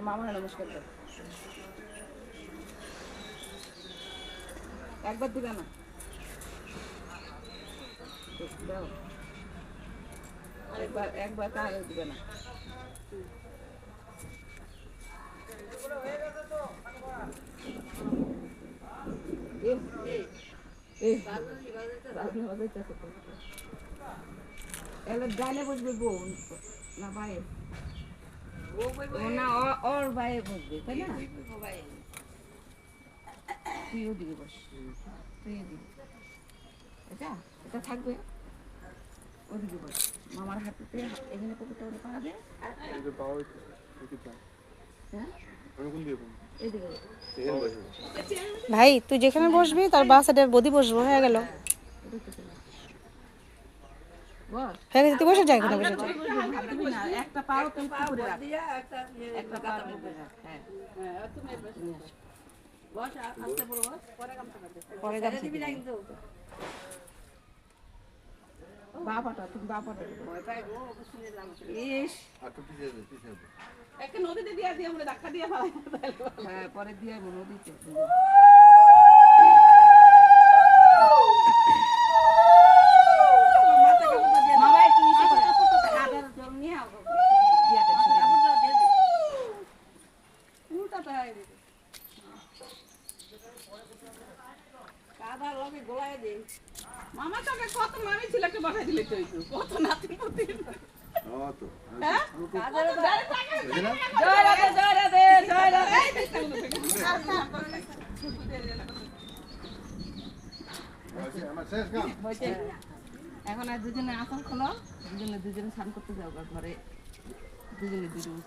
মামা নমস্কার দাও একবার দিবে না দাও একবার তাহলে দিবে না ডাইনে বসবে বউ না ভাই না ওর ভাই বসবে তাই না তুই ওদিকে বস তুই এদিকে এটা থাকবে ওদিকে বস মামার হাতেতে এখানে পকেটটা ওটা পা দে ভাই তুই যেখানে বসবি তার বাস এটা বদি বসবো হয়ে গেল হয়ে গেছে তুই বসে যাই কোথায় বসে একটা পাও তুই করে রাখ একটা পা করে রাখ হ্যাঁ বস আস্তে পড়ো বস পরে গামছা দিবি না কিন্তু বাবাটা তুমি বাবাটা ভয় পাই গো শুনলাম ইস আটু পিছে একটা নদীতে দিয়া দিয়া বলে ধাক্কা দিয়া ফেলাই হ্যাঁ পরে দিয়া নদীতে মামা একটু ইসে করে আদার জল নিয়ে আও দিয়া দে উল্টাটা হয়ে গেছে কাদা লগে গোলায় দে মামা তোকে কত মামি ছিল একটা বানাই দিলে তুই কত নাতি পুতি তো হ্যাঁ কাদার জয় রাধে জয় রাধে জয় রাধে এখন আর দুজনে আসন খোলো দুজনে স্নান করতে যাও ঘরে দুজনে